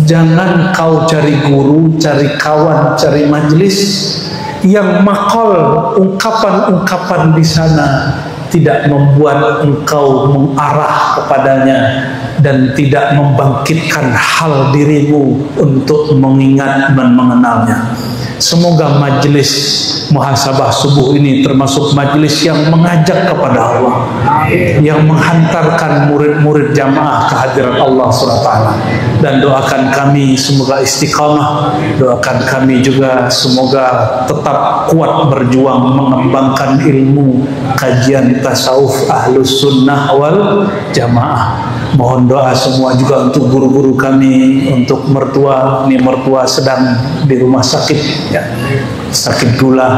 Jangan kau cari guru, cari kawan, cari majlis yang makal ungkapan-ungkapan di sana tidak membuat engkau mengarah kepadanya dan tidak membangkitkan hal dirimu untuk mengingat dan mengenalnya. Semoga majelis muhasabah subuh ini termasuk majelis yang mengajak kepada Allah, yang menghantarkan murid-murid jamaah ke hadirat Allah SWT. Dan doakan kami semoga istiqamah, doakan kami juga semoga tetap kuat berjuang mengembangkan ilmu kajian tasawuf ahlus sunnah wal jamaah. Mohon doa semua juga untuk guru-guru kami, untuk mertua. Ini mertua sedang di rumah sakit ya, sakit gula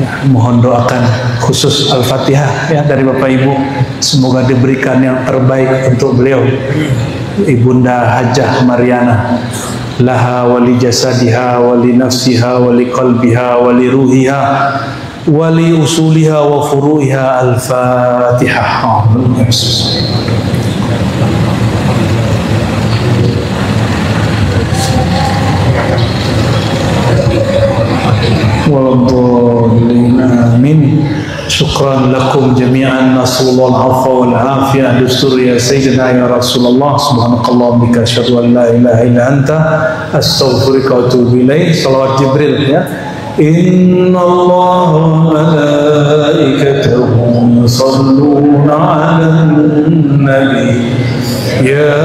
ya, mohon doakan khusus Al-Fatihah ya dari Bapak Ibu, semoga diberikan yang terbaik untuk beliau. Ibunda Hajah Mariana, laha wali jasadiha wali nafsiha wali qalbiha wali ruhiha wali usuliha wa furu'iha. Al-Fatihah. Waladhdallin. Amin. Syukran lakum jami'an, nasallallahu al-'afwa wal 'afiyah. Dustur ya sayyidina ya Rasulullah. Subhanakallah bika asyhadu an la ilaha illa anta astaghfiruka wa atubu ilaik. Salawat Jibril ya. Inna Allah wa malaikatahu yusalluna 'alan nabi ya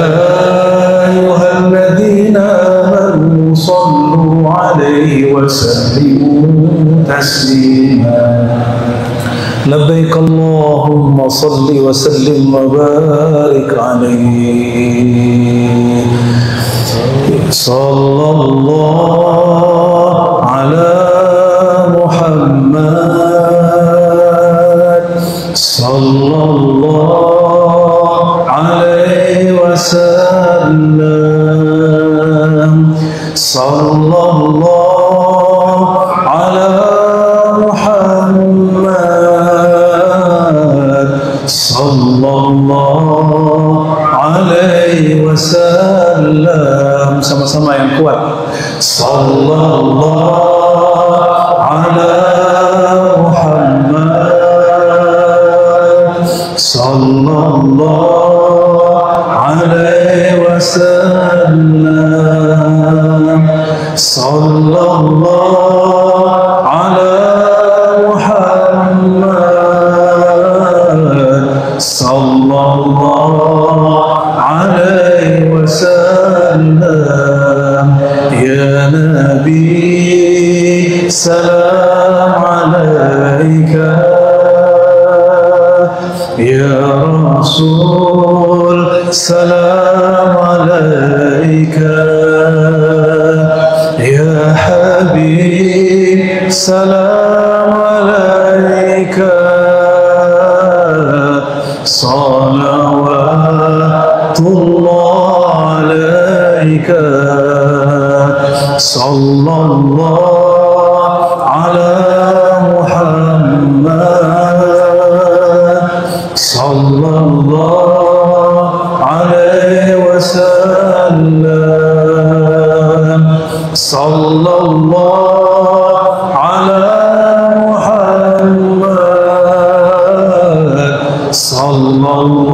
ayyuhalladzina amanu sallu 'alaihi wa sallimu taslima. Labbaik Allahumma salli wa sallim wa barik alaihi. Sallallahu ala Muhammad sallallahu alaihi wasallam. Sallallahu ala Muhammad sallallahu alaihi wasallam. Sama-sama yang kuat. Sallallahu ala Muhammad sallallahu alaihi wasallam. Sallallahu ala Muhammad sallallahu alaika ya Rasul, salam alaika ya Habib, salam alaika salawatullah alaika sallallahu ala Muhammad sallallahu alaihi wasallam sallallahu ala Muhammad sallallahu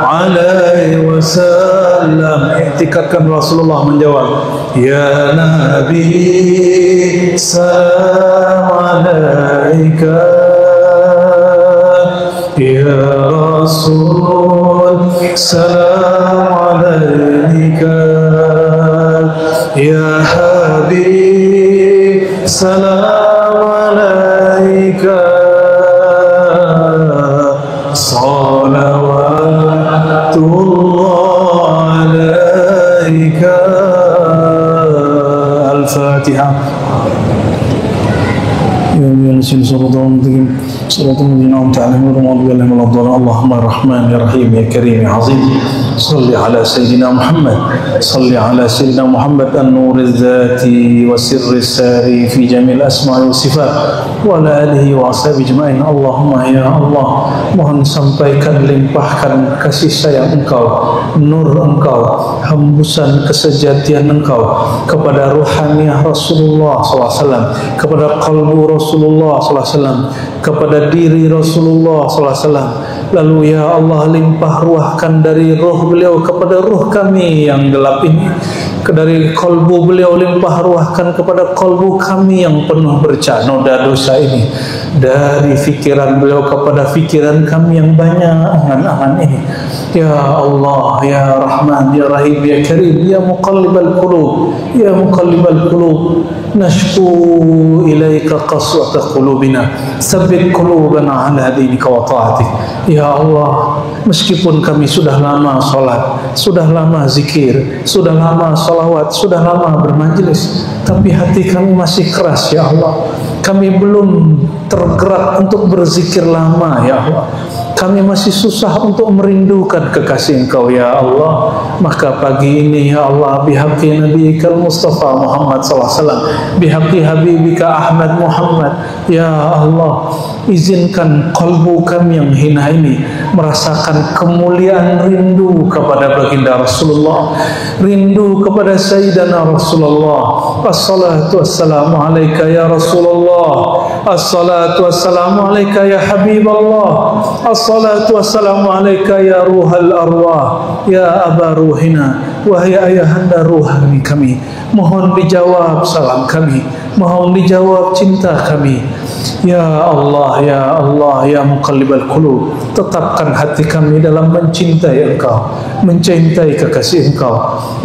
alaihi wasallam. Iktikadkan Rasulullah menjawab, ya Nabi, salam alaika ya Rasul, salam alaika ya Habib, salam alaika salawatullah alaika. Al-Fatihah. Ya Yasin sallallahu alaihi wasallam Allahumma rahman ya rahim ya karim ya azim salli ala sayyidina Muhammad salli ala sayyidina Muhammad an-nur al-dhati wa sirri sari fi jamil asma'i wa sifat wa ala alihi wa ashabi jema'in. Allahumma ya Allah, mohon sampaikan limpahkan kasih sayang Engkau, nur Engkau, hembusan kesejatian Engkau kepada ruhaniyah Rasulullah SAW, kepada qalbu Rasulullah SAW, kepada diri Rasulullah SAW. Lalu ya Allah, limpah ruahkan dari roh beliau kepada roh kami yang gelap ini, dari kalbu beliau limpah ruahkan kepada kalbu kami yang penuh bercak noda dosa ini, dari fikiran beliau kepada fikiran kami yang banyak angan-angan ini. Ya Allah, ya Rahman, ya Rahim, ya Karim, ya Muqallibal Qulub, ya Muqallibal Qulub, nashku ilaika qaswata qulubina, tsabbit qulubana ala dinika wa ta'atik. Ya Allah, meskipun kami sudah lama sholat, sudah lama zikir, sudah lama salawat, sudah lama bermajlis, tapi hati kami masih keras ya Allah. Kami belum tergerak untuk berzikir lama ya Allah. Kami masih susah untuk merindukan kekasih Engkau ya Allah. Maka pagi ini ya Allah, bihaqqi nabiyikal Mustafa Muhammad SAW, bihaqqi habibika Ahmad Muhammad, ya Allah, izinkan kalbu kami yang hina ini merasakan kemuliaan rindu kepada baginda Rasulullah, rindu kepada Sayyidina Rasulullah. Assalatu wassalamu alaika ya Rasulullah, assalatu wassalamu alaika ya Habiballah, assalatu wassalamu alaika ya ruhal arwah, ya aba ruhina, wahai ayahanda ruhani kami. Mohon dijawab salam kami, mohon dijawab cinta kami. Ya Allah, ya Allah, ya Muqallibal Qulub, tetapkan hati kami dalam mencintai Engkau, mencintai kekasih Engkau,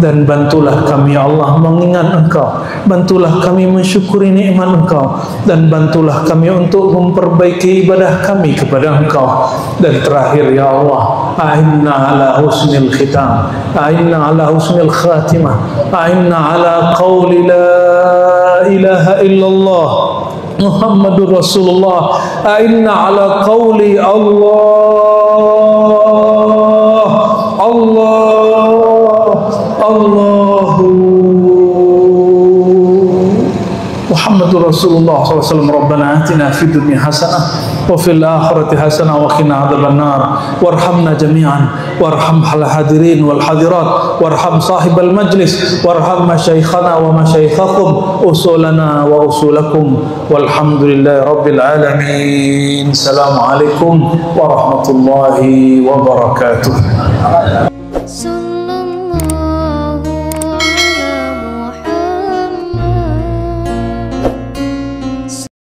dan bantulah kami ya Allah mengingat Engkau, bantulah kami mensyukuri nikmat Engkau, dan bantulah kami untuk memperbaiki ibadah kami kepada Engkau. Dan terakhir ya Allah, a'inna ala husnil khitam, a'inna ala husnil khatimah, a'inna ala qawli la ilaha illallah Muhammadur Rasulullah, a'inna ala qawli Allah Allah Allahu Muhammadur Rasulullah SAW. Rabbana atina fid dunya hasanah wa fil akhirati hasanah wa qina adzaban nar warhamna jami'an warham hal hadirin wal hadirat warham sahibal majlis warham masyayikhana wa masyaikhakum usulana wa usulakum walhamdulillahi rabbil alamin. Assalamualaikum warahmatullahi wabarakatuh.